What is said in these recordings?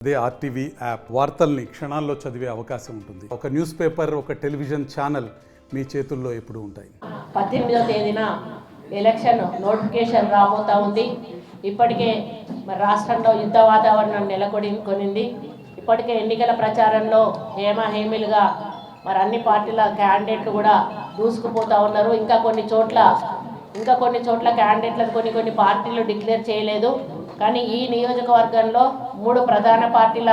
అదే RTV app వార్తల్ని క్షణాల్లో చదివే అవకాశం ఉంటుంది. ఒక న్యూస్ పేపర్, ఒక టెలివిజన్ ఛానల్ మీ చేతుల్లో ఎప్పుడూ ఉంటాయి. 18వ తేదీన ఎలక్షన్ నోటిఫికేషన్ రాబోతా ఉంది. ఇప్పటికే మరి రాష్ట్రంలో యుద్ధ వాతావరణం నెలకొనింది. ఇప్పటికే ఎన్నికల ప్రచారంలో హేమీలుగా మరి అన్ని పార్టీల క్యాండిడేట్లు కూడా దూసుకుపోతూ ఉన్నారు. ఇంకా కొన్ని చోట్ల క్యాండిడేట్లకు కొన్ని పార్టీలు డిక్లేర్ చేయలేదు. కానీ ఈ నియోజకవర్గంలో 3 ప్రధాన పార్టీల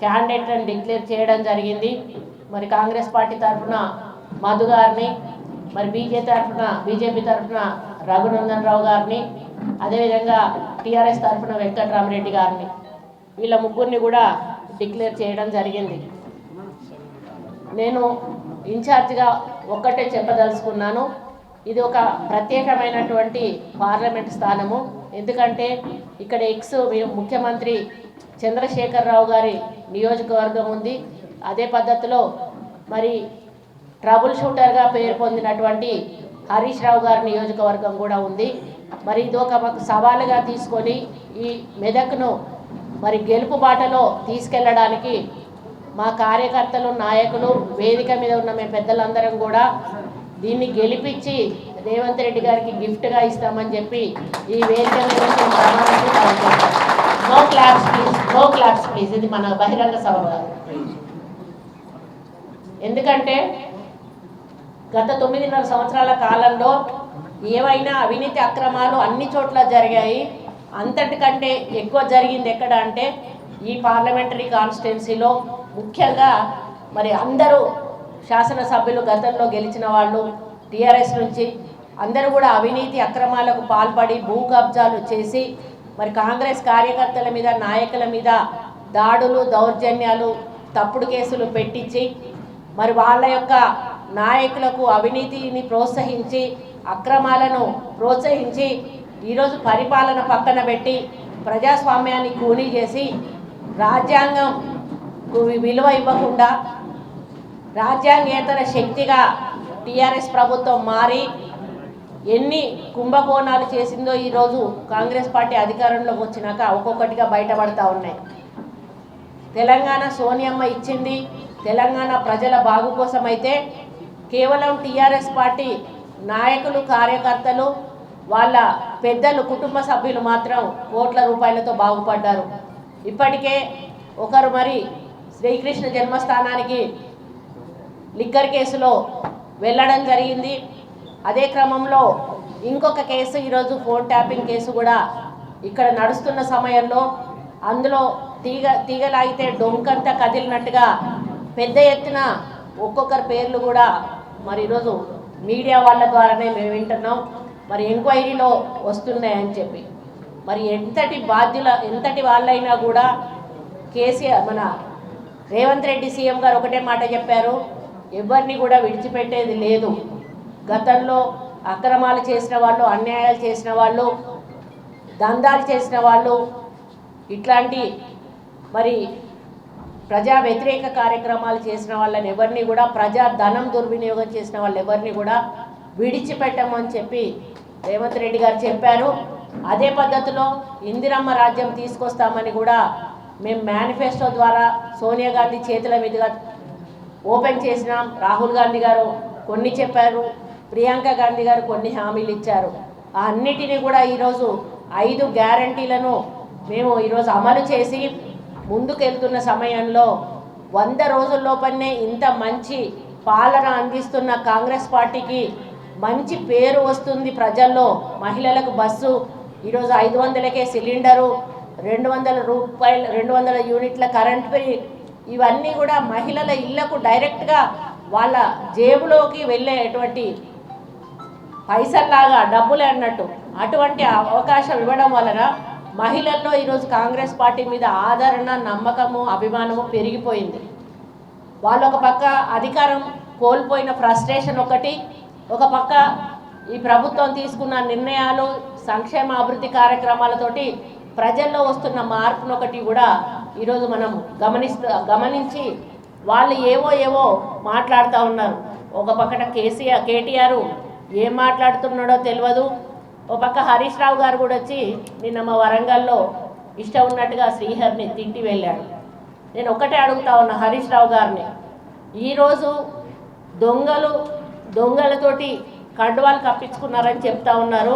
క్యాండిడేట్లను డిక్లేర్ చేయడం జరిగింది. మరి కాంగ్రెస్ పార్టీ తరఫున మధు గారిని, మరి బీజేపీ తరఫున రఘునందన్ రావు గారిని, అదేవిధంగా టీఆర్ఎస్ తరఫున వెంకటరామరెడ్డి గారిని, వీళ్ళ ముగ్గురిని కూడా డిక్లేర్ చేయడం జరిగింది. నేను ఇన్ఛార్జిగా ఒక్కటే చెప్పదలుచుకున్నాను, ఇది ఒక ప్రత్యేకమైనటువంటి పార్లమెంట్ స్థానము. ఎందుకంటే ఇక్కడ ముఖ్యమంత్రి చంద్రశేఖరరావు గారి నియోజకవర్గం ఉంది. అదే పద్ధతిలో మరి ట్రబుల్ షూటర్గా పేరు పొందినటువంటి హరీష్ రావు గారి నియోజకవర్గం కూడా ఉంది. మరి ఇది ఒక సవాలుగా తీసుకొని ఈ మెదక్ను మరి గెలుపు బాటలో తీసుకెళ్లడానికి మా కార్యకర్తలు, నాయకులు, వేదిక మీద ఉన్న మేము పెద్దలందరం కూడా దీన్ని గెలిపించి రేవంత్ రెడ్డి గారికి గిఫ్ట్గా ఇస్తామని చెప్పి ఈ వేదిక మీద నో క్లాప్స్ ప్లీజ్, ఇది మన బహిరంగ సభ కాదు. ఎందుకంటే గత 9.5 సంవత్సరాల కాలంలో ఏవైనా అవినీతి అక్రమాలు అన్ని చోట్ల జరిగాయి. అంతటికంటే ఎక్కువ జరిగింది ఎక్కడ అంటే ఈ పార్లమెంటరీ కాన్స్టిట్యున్సీలో. ముఖ్యంగా మరి అందరూ శాసనసభ్యులు గతంలో గెలిచిన వాళ్ళు టీఆర్ఎస్ నుంచి అందరూ కూడా అవినీతి అక్రమాలకు పాల్పడి భూ కబ్జాలు చేసి మరి కాంగ్రెస్ కార్యకర్తల మీద, నాయకుల మీద దాడులు, దౌర్జన్యాలు, తప్పుడు కేసులు పెట్టించి మరి వాళ్ళ యొక్క నాయకులకు అవినీతిని ప్రోత్సహించి, అక్రమాలను ప్రోత్సహించి ఈరోజు పరిపాలన పక్కన పెట్టి ప్రజాస్వామ్యాన్ని కూనీ చేసి రాజ్యాంగం విలువ ఇవ్వకుండా రాజ్యాంగేతర శక్తిగా టీఆర్ఎస్ ప్రభుత్వం మారి ఎన్ని కుంభకోణాలు చేసిందో ఈరోజు కాంగ్రెస్ పార్టీ అధికారంలోకి వచ్చినాక ఒక్కొక్కటిగా బయటపడతా ఉన్నాయి. తెలంగాణ సోనియమ్మ ఇచ్చింది తెలంగాణ ప్రజల బాగు కోసం అయితే కేవలం టీఆర్ఎస్ పార్టీ నాయకులు, కార్యకర్తలు, వాళ్ళ పెద్దలు, కుటుంబ సభ్యులు మాత్రం కోట్ల రూపాయలతో బాగుపడ్డారు. ఇప్పటికే ఒకరు మరి శ్రీకృష్ణ జన్మస్థానానికి లిక్కర్ కేసులో వెళ్ళడం జరిగింది. అదే క్రమంలో ఇంకొక కేసు ఈరోజు ఫోన్ ట్యాపింగ్ కేసు కూడా ఇక్కడ నడుస్తున్న సమయంలో అందులో తీగలాగితే డొంకంతా కదిలినట్టుగా పెద్ద ఎత్తున ఒక్కొక్కరి పేర్లు కూడా మరి ఈరోజు మీడియా వాళ్ళ ద్వారానే మేము వింటున్నాం. మరి ఎంక్వైరీలో వస్తున్నాయని చెప్పి మరి ఎంతటి వాళ్ళైనా కూడా కేసీఆర్ మన రేవంత్ రెడ్డి సీఎం గారు ఒకటే మాట చెప్పారు, ఎవరిని కూడా విడిచిపెట్టేది లేదు. గతంలో అక్రమాలు చేసిన వాళ్ళు, అన్యాయాలు చేసిన వాళ్ళు, దందాలు చేసిన వాళ్ళు, ఇట్లాంటి మరి ప్రజా వ్యతిరేక కార్యక్రమాలు చేసిన వాళ్ళని ఎవరిని కూడా, ప్రజా ధనం దుర్వినియోగం చేసిన వాళ్ళు ఎవరిని కూడా విడిచిపెట్టమని చెప్పి రేవంత్ రెడ్డి గారు చెప్పారు. అదే పద్ధతిలో ఇందిరమ్మ రాజ్యం తీసుకొస్తామని కూడా మేము మేనిఫెస్టో ద్వారా సోనియా గాంధీ చేతుల మీదుగా ఓపెన్ చేసినాం. రాహుల్ గాంధీ గారు కొన్ని చెప్పారు, ప్రియాంక గాంధీ గారు కొన్ని హామీలు ఇచ్చారు. ఆ అన్నిటినీ కూడా ఈరోజు 5 గ్యారంటీలను మేము ఈరోజు అమలు చేసి ముందుకెళ్తున్న సమయంలో 100 రోజుల్లోపనే ఇంత మంచి పాలన అందిస్తున్న కాంగ్రెస్ పార్టీకి మంచి పేరు వస్తుంది ప్రజల్లో. మహిళలకు బస్సు ఈరోజు 500కే సిలిండరు, 200 యూనిట్ల కరెంట్ ఫ్రీ, ఇవన్నీ కూడా మహిళల ఇళ్లకు డైరెక్ట్గా వాళ్ళ జేబులోకి వెళ్ళేటువంటి పైసల్లాగా డబ్బులే అన్నట్టు అటువంటి అవకాశం ఇవ్వడం వలన మహిళల్లో ఈరోజు కాంగ్రెస్ పార్టీ మీద ఆదరణ, నమ్మకము, అభిమానము పెరిగిపోయింది. వాళ్ళు ఒక పక్క అధికారం కోల్పోయిన ఫ్రస్ట్రేషన్ ఒకటి, ఒక పక్క ఈ ప్రభుత్వం తీసుకున్న నిర్ణయాలు, సంక్షేమ అభివృద్ధి కార్యక్రమాలతోటి ప్రజల్లో వస్తున్న మార్పునొకటి కూడా ఈరోజు మనం గమనించి వాళ్ళు ఏవో మాట్లాడుతూ ఉన్నారు. ఒక పక్కన కేటీఆర్ ఏం మాట్లాడుతున్నాడో తెలియదు. ఒక పక్క హరీష్ రావు గారు కూడా వచ్చి నిన్న మా వరంగల్లో ఇష్టం ఉన్నట్టుగా శ్రీహరిని తిట్టి వెళ్ళాడు. నేను ఒకటే అడుగుతా ఉన్నా హరీష్ రావు గారిని, ఈరోజు దొంగలతోటి కండువాలు కప్పించుకున్నారని చెప్తా ఉన్నారు.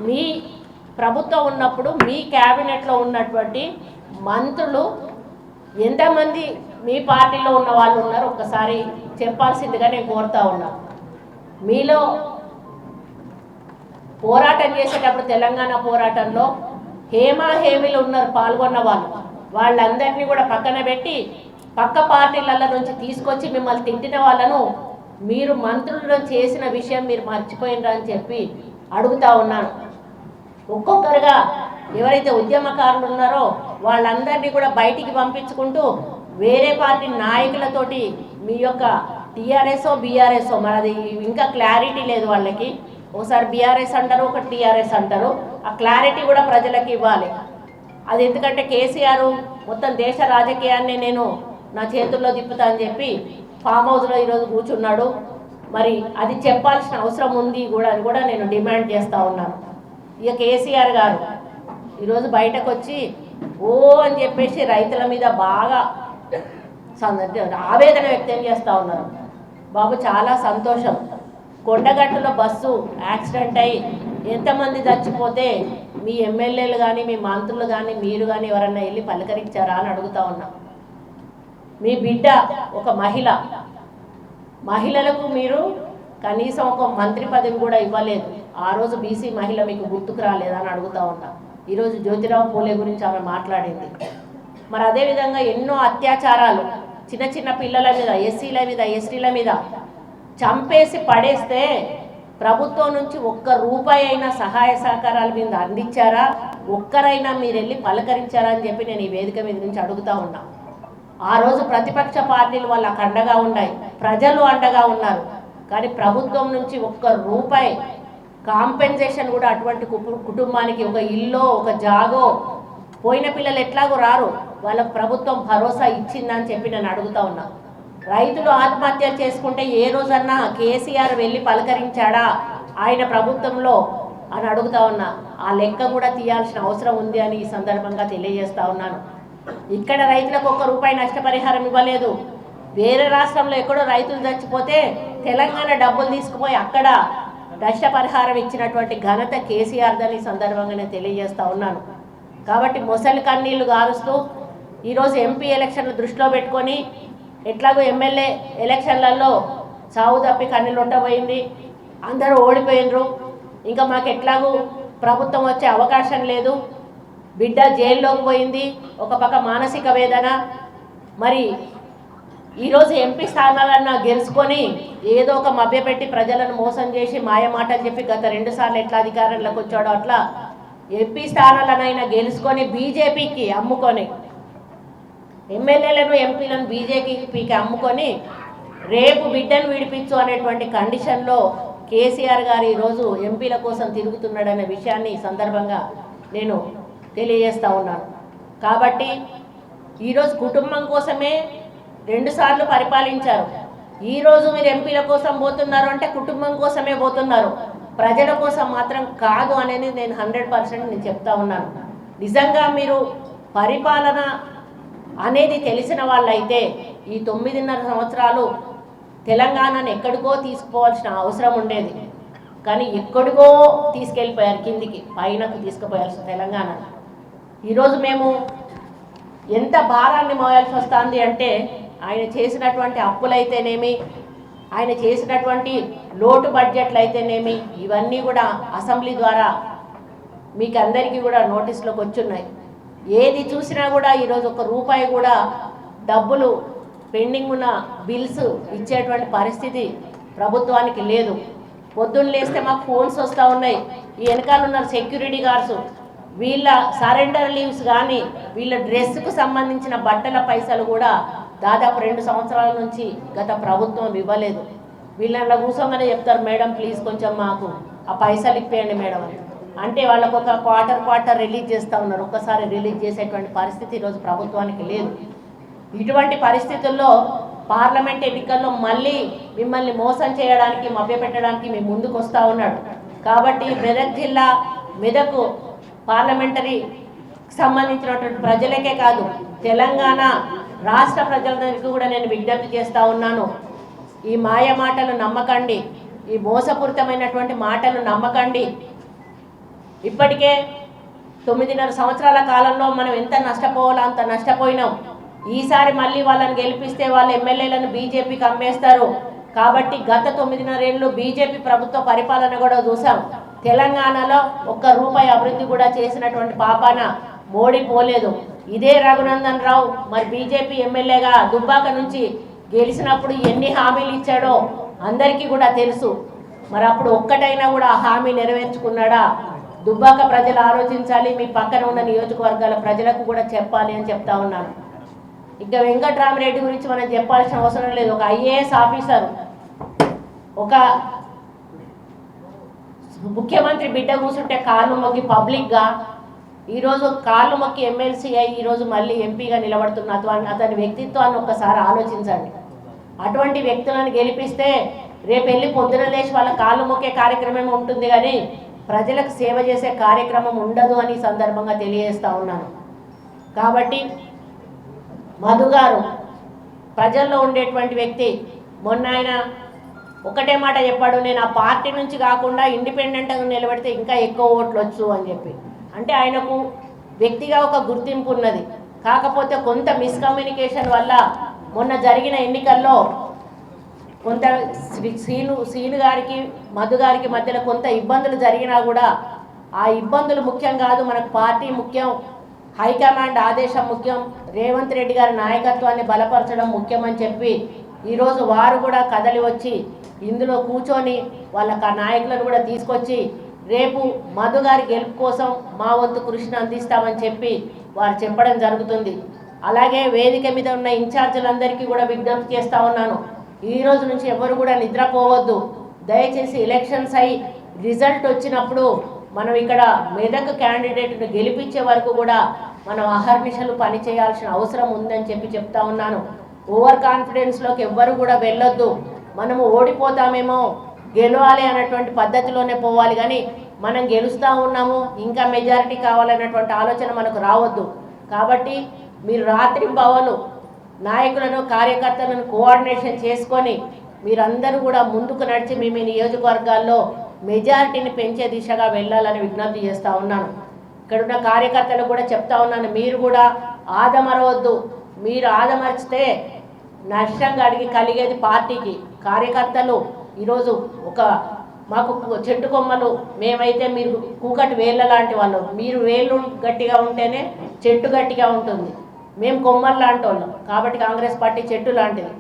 మీ ప్రభుత్వం ఉన్నప్పుడు మీ క్యాబినెట్లో ఉన్నటువంటి మంత్రులు ఎంతమంది మీ పార్టీలో ఉన్న వాళ్ళు ఉన్నారు ఒక్కసారి చెప్పాల్సిందిగా నేను కోరుతా ఉన్నా. మీలో పోరాటం చేసేటప్పుడు తెలంగాణ పోరాటంలో హేమీలు ఉన్నారు పాల్గొన్న వాళ్ళందరినీ కూడా పక్కన పెట్టి పక్క పార్టీల నుంచి తీసుకొచ్చి మిమ్మల్ని తిట్టిన వాళ్ళను మీరు మంత్రులను చేసిన విషయం మీరు మర్చిపోయినరా అని చెప్పి అడుగుతా ఉన్నాను. ఒక్కొక్కరుగా ఎవరైతే ఉద్యమకారులు ఉన్నారో వాళ్ళందరినీ కూడా బయటికి పంపించుకుంటూ వేరే పార్టీ నాయకులతోటి మీ యొక్క టీఆర్ఎస్ఓ బీఆర్ఎస్ఓ మనది ఇంకా క్లారిటీ లేదు వాళ్ళకి. ఒకసారి బీఆర్ఎస్ అంటారు, ఒక టీఆర్ఎస్ అంటారు. ఆ క్లారిటీ కూడా ప్రజలకు ఇవ్వాలి. అది ఎందుకంటే కేసీఆర్ మొత్తం దేశ రాజకీయాన్ని నేను నా చేతుల్లో తిప్పుతా అని చెప్పి ఫామ్ హౌస్లో ఈరోజు కూర్చున్నాడు. మరి అది చెప్పాల్సిన అవసరం ఉంది కూడా అని కూడా నేను డిమాండ్ చేస్తూ ఉన్నాను. ఇక కేసీఆర్ గారు ఈరోజు బయటకు వచ్చి ఓ అని చెప్పేసి రైతుల మీద బాగా ఆవేదన వ్యక్తం చేస్తూ ఉన్నారు. బాబు చాలా సంతోషం. కొండగట్టులో బస్సు యాక్సిడెంట్ అయ్యి ఎంతమంది చచ్చిపోతే మీ ఎమ్మెల్యేలు కానీ మీ మంత్రులు కానీ మీరు కానీ ఎవరన్నా వెళ్ళి పలకరించారా అని అడుగుతా ఉన్నా. మీ బిడ్డ ఒక మహిళలకు మీరు కనీసం ఒక మంత్రి పదవి కూడా ఇవ్వలేదు. ఆ రోజు బీసీ మహిళ మీకు గుర్తుకు రాలేదా అని అడుగుతా ఉన్నా. ఈరోజు జ్యోతిరావు పూలే గురించి ఆమె మాట్లాడింది. మరి అదేవిధంగా ఎన్నో అత్యాచారాలు చిన్న చిన్న పిల్లల మీద, ఎస్సీల మీద, ఎస్టీల మీద చంపేసి పడేస్తే ప్రభుత్వం నుంచి ఒక్క రూపాయి అయినా సహాయ సహకారాల మీద అందించారా? ఒక్కరైనా మీరు వెళ్ళి పలకరించారా అని చెప్పి నేను ఈ వేదిక మీద నుంచి అడుగుతా ఉన్నా. ఆ రోజు ప్రతిపక్ష పార్టీలు వాళ్ళకు అండగా ఉన్నాయి, ప్రజలు అండగా ఉన్నారు. కానీ ప్రభుత్వం నుంచి ఒక్క రూపాయి కాంపెన్సేషన్ కూడా అటువంటి కుటుంబానికి ఒక ఇల్లు ఒక జాగో పోయిన పిల్లలు ఎట్లాగో రారు, వాళ్ళకు ప్రభుత్వం భరోసా ఇచ్చిందని చెప్పి నేను అడుగుతా ఉన్నా. రైతులు ఆత్మహత్యలు చేసుకుంటే ఏ రోజన్నా కేసీఆర్ వెళ్ళి పలకరించాడా ఆయన ప్రభుత్వంలో అని అడుగుతా ఉన్నా. ఆ లెక్క కూడా తీయాల్సిన అవసరం ఉంది అని ఈ సందర్భంగా తెలియజేస్తా ఉన్నాను. ఇక్కడ రైతులకు ఒక్క రూపాయి నష్టపరిహారం ఇవ్వలేదు. వేరే రాష్ట్రంలో ఎక్కడో రైతులు చచ్చిపోతే తెలంగాణ డబ్బులు తీసుకుపోయి అక్కడ నష్టపరిహారం ఇచ్చినటువంటి ఘనత కేసీఆర్ అని సందర్భంగా నేను తెలియజేస్తా ఉన్నాను. కాబట్టి మొసలి కన్నీళ్లు గారుస్తూ ఈరోజు ఎంపీ ఎలక్షన్లు దృష్టిలో పెట్టుకొని ఎట్లాగో ఎమ్మెల్యే ఎలక్షన్లలో చావు తప్పి కన్నీళ్ళు ఉండబోయింది, అందరూ ఓడిపోయినరు, ఇంకా మాకు ఎట్లాగూ ప్రభుత్వం వచ్చే అవకాశం లేదు, బిడ్డ జైల్లోకి పోయింది, ఒక పక్క మానసిక వేదన. మరి ఈరోజు ఎంపీ స్థానాలన్నా గెలుచుకొని ఏదో ఒక మభ్యపెట్టి ప్రజలను మోసం చేసి మాయమాటలు చెప్పి గత 2 సార్లు ఎట్లా అధికారంలోకి వచ్చాడో అట్లా ఎంపీ స్థానాలనైనా గెలుచుకొని బీజేపీకి అమ్ముకొని ఎమ్మెల్యేలను ఎంపీలను బీజేపీకి అమ్ముకొని రేపు బిడ్డను విడిపించు అనేటువంటి కండిషన్లో కేసీఆర్ గారు ఈరోజు ఎంపీల కోసం తిరుగుతున్నాడనే విషయాన్ని ఈ సందర్భంగా నేను తెలియజేస్తూ ఉన్నాను. కాబట్టి ఈరోజు కుటుంబం కోసమే 2 సార్లు పరిపాలించారు. ఈరోజు మీరు ఎంపీల కోసం పోతున్నారు అంటే కుటుంబం కోసమే పోతున్నారు, ప్రజల కోసం మాత్రం కాదు అనేది నేను 100% నేను చెప్తా ఉన్నాను. నిజంగా మీరు పరిపాలన అనేది తెలిసిన వాళ్ళైతే ఈ 9.5 సంవత్సరాలు తెలంగాణను ఎక్కడికో తీసుకుపోవాల్సిన అవసరం ఉండేది. కానీ ఎక్కడికో తీసుకెళ్ళిపోయారు, కిందికి పైనకు తీసుకుపోయాల్సిన తెలంగాణ. ఈరోజు మేము ఎంత భారాన్ని మోయాల్సి వస్తుంది అంటే ఆయన చేసినటువంటి అప్పులైతేనేమి, ఆయన చేసినటువంటి లోటు బడ్జెట్లు అయితేనేమి, ఇవన్నీ కూడా అసెంబ్లీ ద్వారా మీకు అందరికీ కూడా నోటీసులోకి వచ్చున్నాయి. ఏది చూసినా కూడా ఈరోజు ఒక్క రూపాయి కూడా డబ్బులు పెండింగ్ ఉన్న బిల్స్ ఇచ్చేటువంటి పరిస్థితి ప్రభుత్వానికి లేదు. పొద్దున్న లేస్తే మాకు ఫోన్స్ వస్తూ ఉన్నాయి, ఈ వెనకాల ఉన్న సెక్యూరిటీ గార్డ్స్ వీళ్ళ సరెండర్ లీవ్స్ కానీ వీళ్ళ డ్రెస్కు సంబంధించిన బట్టల పైసలు కూడా దాదాపు 2 సంవత్సరాల నుంచి గత ప్రభుత్వం ఇవ్వలేదు. వీళ్ళ కూర్చోగానే చెప్తారు, మేడం ప్లీజ్ కొంచెం మాకు ఆ పైసలు ఇప్పేయండి మేడం అని. అంటే వాళ్ళకు ఒక క్వార్టర్ రిలీజ్ చేస్తూ ఉన్నారు, ఒక్కసారి రిలీజ్ చేసేటువంటి పరిస్థితి ఈరోజు ప్రభుత్వానికి లేదు. ఇటువంటి పరిస్థితుల్లో పార్లమెంట్ ఎన్నికల్లో మళ్ళీ మిమ్మల్ని మోసం చేయడానికి మభ్యపెట్టడానికి మేము ముందుకు వస్తూ ఉన్నాడు. కాబట్టి మెదక్ జిల్లా మెదక్ పార్లమెంటరీ సంబంధించినటువంటి ప్రజలకే కాదు తెలంగాణ రాష్ట్ర ప్రజలందరికీ కూడా నేను విజ్ఞప్తి చేస్తూ ఉన్నాను. ఈ మాయ మాటలు నమ్మకండి, ఈ మోసపూరితమైనటువంటి మాటలు నమ్మకండి. ఇప్పటికే 9.5 సంవత్సరాల కాలంలో మనం ఎంత నష్టపోవాలో అంత నష్టపోయినాం. ఈసారి మళ్ళీ వాళ్ళని గెలిపిస్తే వాళ్ళ ఎమ్మెల్యేలను బీజేపీకి అమ్మేస్తారు. కాబట్టి గత 9.5 ఏళ్ళు బీజేపీ ప్రభుత్వ పరిపాలన కూడా చూసాం. తెలంగాణలో ₹1 అభివృద్ధి కూడా చేసినటువంటి పాపాన మోడీ పోలేదు. ఇదే రఘునందన్ రావు మరి బీజేపీ ఎమ్మెల్యేగా దుబ్బాక నుంచి గెలిచినప్పుడు ఎన్ని హామీలు ఇచ్చాడో అందరికీ కూడా తెలుసు. మరి అప్పుడు ఒక్కటైనా కూడా ఆ హామీ నెరవేర్చుకున్నాడా? దుబ్బాక ప్రజలు ఆలోచించాలి, మీ పక్కన ఉన్న నియోజకవర్గాల ప్రజలకు కూడా చెప్పాలి అని చెప్తా ఉన్నాను. ఇంకా వెంకట్రామరెడ్డి గురించి మనం చెప్పాల్సిన అవసరం లేదు. ఒక ఐఏఎస్ ఆఫీసర్, ఒక ముఖ్యమంత్రి బిడ్డ కూర్చుంటే కాళ్ళు మొక్కి పబ్లిక్గా ఈరోజు కాళ్ళు మొక్కి ఎమ్మెల్సీ అయ్యి ఈరోజు మళ్ళీ ఎంపీగా నిలబడుతున్న అతని వ్యక్తిత్వాన్ని ఒక్కసారి ఆలోచించండి. అటువంటి వ్యక్తులను గెలిపిస్తే రేపు వెళ్ళి పొద్దున లేచి వాళ్ళ కాళ్ళు మొక్కే కార్యక్రమం ఉంటుంది, కానీ ప్రజలకు సేవ చేసే కార్యక్రమం ఉండదు అని సందర్భంగా తెలియజేస్తూ ఉన్నాను. కాబట్టి మధు గారు ప్రజల్లో ఉండేటువంటి వ్యక్తి. మొన్న ఆయన ఒకటే మాట చెప్పాడు, నేను ఆ పార్టీ నుంచి కాకుండా ఇండిపెండెంట్గా నిలబెడితే ఇంకా ఎక్కువ ఓట్లు వచ్చు అని చెప్పి. అంటే ఆయనకు వ్యక్తిగా ఒక గుర్తింపు ఉన్నది. కాకపోతే కొంత మిస్కమ్యూనికేషన్ వల్ల మొన్న జరిగిన ఎన్నికల్లో కొంత శ్రీను గారికి మధు గారికి మధ్యలో కొంత ఇబ్బందులు జరిగినా కూడా ఆ ఇబ్బందులు ముఖ్యం కాదు, మనకు పార్టీ ముఖ్యం, హైకమాండ్ ఆదేశం ముఖ్యం, రేవంత్ రెడ్డి గారి నాయకత్వాన్ని బలపరచడం ముఖ్యమని చెప్పి ఈరోజు వారు కూడా కదలి వచ్చి ఇందులో కూర్చొని వాళ్ళ నాయకులను కూడా తీసుకొచ్చి రేపు మధు గారి గెలుపు కోసం మా వంతు కృషిని అందిస్తామని చెప్పి వారు చెప్పడం జరుగుతుంది. అలాగే వేదిక మీద ఉన్న ఇన్ఛార్జీలందరికీ కూడా విజ్ఞప్తి చేస్తూ ఉన్నాను, ఈ రోజు నుంచి ఎవరు కూడా నిద్రపోవద్దు. దయచేసి ఎలక్షన్స్ అయి రిజల్ట్ వచ్చినప్పుడు మనం ఇక్కడ మెదక్ క్యాండిడేట్ను గెలిపించే వరకు కూడా మనం అహర్నిశలు పనిచేయాల్సిన అవసరం ఉందని చెప్పి చెప్తా ఉన్నాను. ఓవర్ కాన్ఫిడెన్స్లోకి ఎవ్వరు కూడా వెళ్ళొద్దు. మనము ఓడిపోతామేమో, గెలవాలి అన్నటువంటి పద్ధతిలోనే పోవాలి, కానీ మనం గెలుస్తూ ఉన్నాము ఇంకా మెజారిటీ కావాలన్నటువంటి ఆలోచన మనకు రావద్దు. కాబట్టి మీరు రాత్రింబవలు నాయకులను కార్యకర్తలను కోఆర్డినేషన్ చేసుకొని మీరందరూ కూడా ముందుకు నడిచి మీ నియోజకవర్గాల్లో మెజారిటీని పెంచే దిశగా వెళ్ళాలని విజ్ఞప్తి చేస్తూ ఉన్నాను. ఇక్కడున్న కార్యకర్తలు కూడా చెప్తా ఉన్నాను, మీరు కూడా ఆదమరవద్దు. మీరు ఆదమర్చితే నష్టం కలిగేది పార్టీకి. కార్యకర్తలు ఈరోజు మాకు చెట్టు కొమ్మలు, మేమైతే మీరు కూకటి వేళ్ళ లాంటి వాళ్ళు. మీరు వేళ్ళు గట్టిగా ఉంటేనే చెట్టు గట్టిగా ఉంటుంది. మేము కొమ్మలు లాంటి వాళ్ళం, కాబట్టి కాంగ్రెస్ పార్టీ చెట్టు లాంటిది.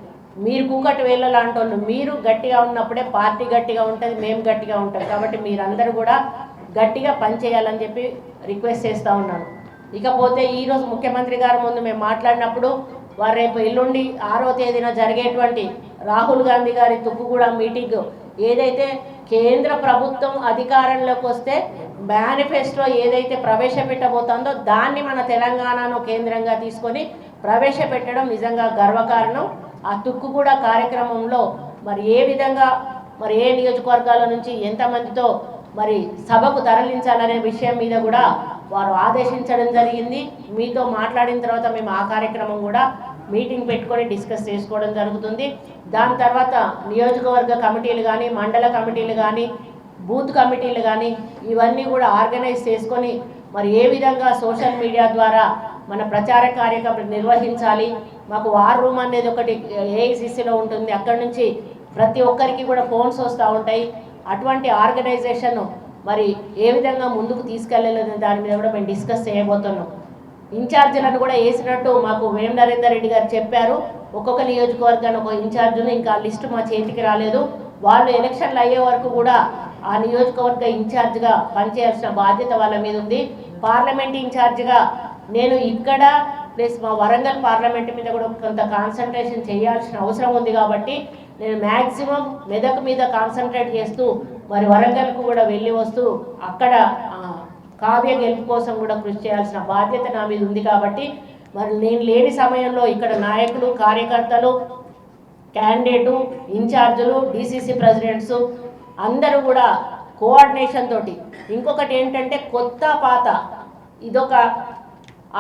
మీరు కూకటి వేళ్ళ లాంటి వాళ్ళు. మీరు గట్టిగా ఉన్నప్పుడే పార్టీ గట్టిగా ఉంటుంది, మేము గట్టిగా ఉంటాం. కాబట్టి మీరందరూ కూడా గట్టిగా పనిచేయాలని చెప్పి రిక్వెస్ట్ చేస్తూ ఉన్నాను. ఇకపోతే ఈరోజు ముఖ్యమంత్రి గారి ముందు మేము మాట్లాడినప్పుడు వారు రేపు ఎల్లుండి 6వ తేదీన జరిగేటువంటి రాహుల్ గాంధీ గారి తుక్కుగూడ మీటింగ్ ఏదైతే కేంద్ర ప్రభుత్వం అధికారంలోకి వస్తే మేనిఫెస్టో ఏదైతే ప్రవేశపెట్టబోతుందో దాన్ని మన తెలంగాణను కేంద్రంగా తీసుకొని ప్రవేశపెట్టడం నిజంగా గర్వకారణం. ఆ తుక్కుగూడ కార్యక్రమంలో మరి ఏ విధంగా మరి ఏ నియోజకవర్గాల నుంచి ఎంతమందితో మరి సభకు తరలించాలనే విషయం మీద కూడా వారు ఆదేశించడం జరిగింది. మీతో మాట్లాడిన తర్వాత మేము ఆ కార్యక్రమం కూడా మీటింగ్ పెట్టుకొని డిస్కస్ చేసుకోవడం జరుగుతుంది. దాని తర్వాత నియోజకవర్గ కమిటీలు కానీ, మండల కమిటీలు కానీ, బూత్ కమిటీలు కానీ ఇవన్నీ కూడా ఆర్గనైజ్ చేసుకొని మరి ఏ విధంగా సోషల్ మీడియా ద్వారా మన ప్రచార కార్యక్రమం నిర్వహించాలి. మాకు వార్ రూమ్ అనేది ఒకటి ఏఐసిసిలో ఉంటుంది, అక్కడి నుంచి ప్రతి ఒక్కరికి కూడా ఫోన్స్ వస్తూ ఉంటాయి. అటువంటి ఆర్గనైజేషన్ మరి ఏ విధంగా ముందుకు తీసుకెళ్ళలేదని దాని మీద కూడా మేము డిస్కస్ చేయబోతున్నాం. ఇన్ఛార్జీలను కూడా వేసినట్టు మాకు వేం నరేందర్ రెడ్డి గారు చెప్పారు. ఒక్కొక్క నియోజకవర్గాన్ని ఒక ఇన్ఛార్జీని, ఇంకా లిస్టు మా చేతికి రాలేదు. వాళ్ళు ఎలక్షన్లు అయ్యే వరకు కూడా ఆ నియోజకవర్గ ఇన్ఛార్జిగా పనిచేయాల్సిన బాధ్యత వాళ్ళ మీద ఉంది. పార్లమెంట్ ఇన్ఛార్జిగా నేను ఇక్కడ ప్లస్ మా వరంగల్ పార్లమెంట్ మీద కూడా కొంత కాన్సన్ట్రేషన్ చేయాల్సిన అవసరం ఉంది. కాబట్టి నేను మ్యాక్సిమం మెదక్ మీద కాన్సన్ట్రేట్ చేస్తూ మరి వరంగల్కు కూడా వెళ్ళి వస్తూ అక్కడ కావ్య గెలుపు కోసం కూడా కృషి చేయాల్సిన బాధ్యత నా మీద ఉంది. కాబట్టి మరి నేను లేని సమయంలో ఇక్కడ నాయకులు, కార్యకర్తలు, క్యాండిడేటు, ఇన్ఛార్జులు, డిసిసి ప్రెసిడెంట్స్ అందరూ కూడా కోఆర్డినేషన్ తోటి. ఇంకొకటి ఏంటంటే కొత్త పాత ఇదొక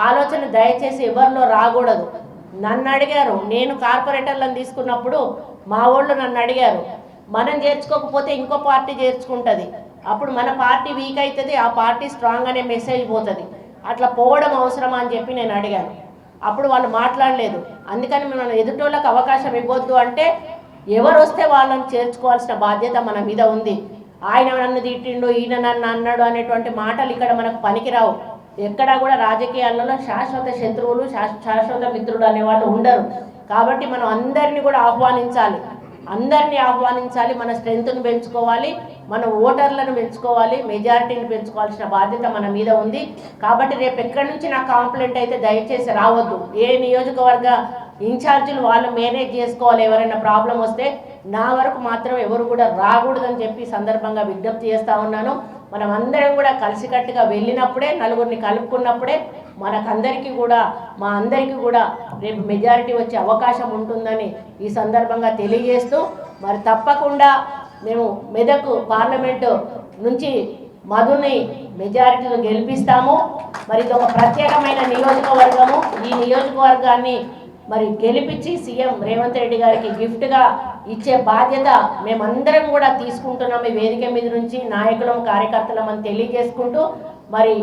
ఆలోచన దయచేసి ఎవరిలో రాకూడదు. నన్ను అడిగారు, నేను కార్పొరేటర్లను తీసుకున్నప్పుడు మా వాళ్ళు నన్ను అడిగారు, మనం చేర్చుకోకపోతే ఇంకో పార్టీ చేర్చుకుంటుంది, అప్పుడు మన పార్టీ వీక్ అవుతుంది, ఆ పార్టీ స్ట్రాంగ్ అనే మెసేజ్ పోతుంది, అట్లా పోవడం అవసరమా అని చెప్పి నేను అడిగాను. అప్పుడు వాళ్ళు మాట్లాడలేదు. అందుకని మనం ఎదుటోళ్ళకి అవకాశం ఇవ్వద్దు అంటే ఎవరు వస్తే వాళ్ళని చేర్చుకోవాల్సిన బాధ్యత మన మీద ఉంది. ఆయన నన్ను తిట్టిండు, ఈయన నన్ను అన్నాడు అనేటువంటి మాటలు ఇక్కడ మనకు పనికిరావు. ఎక్కడా కూడా రాజకీయాలలో శాశ్వత శత్రువులు శాశ్వత మిత్రులు అనేవాళ్ళు ఉండరు. కాబట్టి మనం అందరినీ కూడా ఆహ్వానించాలి, మన స్ట్రెంగ్త్ను పెంచుకోవాలి, మన ఓటర్లను పెంచుకోవాలి, మెజారిటీని పెంచుకోవాల్సిన బాధ్యత మన మీద ఉంది. కాబట్టి రేపు ఎక్కడి నుంచి నాకు కాంప్లైంట్ అయితే దయచేసి రావద్దు. ఏ నియోజకవర్గ ఇన్ఛార్జీలు వాళ్ళు మేనేజ్ చేసుకోవాలి. ఎవరైనా ప్రాబ్లం వస్తే నా వరకు మాత్రం ఎవరు కూడా రాకూడదని చెప్పి సందర్భంగా విజ్ఞప్తి చేస్తూ ఉన్నాను. మనం అందరం కూడా కలిసికట్టుగా వెళ్ళినప్పుడే, నలుగురిని కలుపుకున్నప్పుడే మనకందరికీ కూడా మా అందరికీ కూడా రేపు మెజారిటీ వచ్చే అవకాశం ఉంటుందని ఈ సందర్భంగా తెలియజేస్తూ, మరి తప్పకుండా మేము మెదక్ పార్లమెంటు నుంచి మధుని మెజారిటీలో గెలిపిస్తాము. మరి ఇది ఒక ప్రత్యేకమైన నియోజకవర్గము. ఈ నియోజకవర్గాన్ని మరి గెలిపించి సీఎం రేవంత్ రెడ్డి గారికి గిఫ్ట్గా ఇచ్చే బాధ్యత మేమందరం కూడా తీసుకుంటున్నాం. ఈ వేదిక మీద నుంచి నాయకులం కార్యకర్తలం అని తెలియజేసుకుంటూ, మరి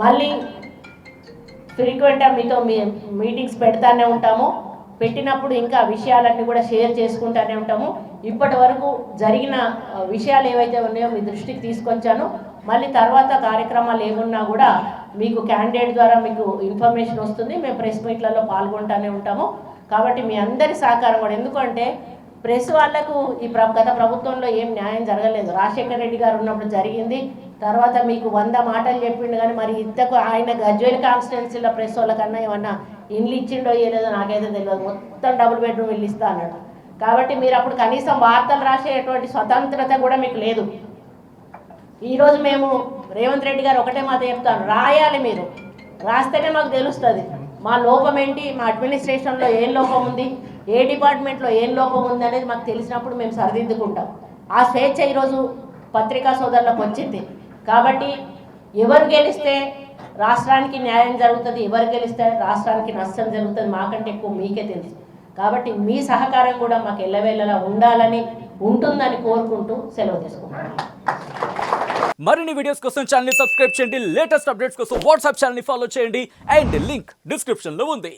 మళ్ళీ ఫ్రీక్వెంట్గా మీతో మీటింగ్స్ పెడతానే ఉంటాము. పెట్టినప్పుడు ఇంకా విషయాలన్నీ కూడా షేర్ చేసుకుంటూనే ఉంటాము. ఇప్పటి వరకు జరిగిన విషయాలు ఏవైతే ఉన్నాయో మీ దృష్టికి తీసుకొచ్చాను. మళ్ళీ తర్వాత కార్యక్రమాలు ఏమున్నా కూడా మీకు క్యాండిడేట్ ద్వారా మీకు ఇన్ఫర్మేషన్ వస్తుంది. మేము ప్రెస్ మీట్లలో పాల్గొంటూనే ఉంటాము. కాబట్టి మీ అందరి సహకారం కూడా, ఎందుకంటే ప్రెస్ వాళ్లకు ఈ గత ప్రభుత్వంలో ఏం న్యాయం జరగలేదు. రాజశేఖర రెడ్డి గారు ఉన్నప్పుడు జరిగింది, తర్వాత మీకు 100 మాటలు చెప్పిండు, కానీ మరి ఇంతకు ఆయన గజ్వేల్ కాన్స్టిట్యున్సీలో ప్రెస్ వాళ్ళకన్నా ఏమన్నా ఇండ్లు ఇచ్చిండో ఇవ్వలేదో నాకైతే తెలియదు. మొత్తం డబుల్ బెడ్రూమ్ ఇల్లు ఇస్తా అన్నాడు. కాబట్టి మీరు అప్పుడు కనీసం వార్తలు రాసేటువంటి స్వతంత్రత కూడా మీకు లేదు. ఈరోజు మేము రేవంత్ రెడ్డి గారు ఒకటే మాట చెప్తాను, రాయాలి, మీరు రాస్తేనే మాకు తెలుస్తుంది మా లోపం ఏంటి, మా అడ్మినిస్ట్రేషన్లో ఏం లోపం ఉంది, ఏ డిపార్ట్మెంట్లో ఏం లోపం ఉంది అనేది మాకు తెలిసినప్పుడు మేము సరిదిద్దుకుంటాం. ఆ స్వేచ్ఛ ఈరోజు పత్రికా సోదరులకు వచ్చింది. కాబట్టి ఎవరు గెలిస్తే రాష్ట్రానికి న్యాయం జరుగుతుంది, ఎవరు గెలిస్తే రాష్ట్రానికి నష్టం జరుగుతుంది మాకంటే ఎక్కువ మీకే తెలుసు. కాబట్టి మీ సహకారం కూడా మాకు ఎల్లవేళలా ఉంటుందని కోరుకుంటూ సెలవు తీసుకుంటాను. మరిన్ని వీడియోస్ కోసం ఛానల్ ని సబ్స్క్రైబ్ చేయండి, లేటెస్ట్ అప్డేట్స్ కోసం వాట్సాప్ ఛానల్ ని ఫాలో చేయండి, అండ్ లింక్ డిస్క్రిప్షన్ లో ఉంది.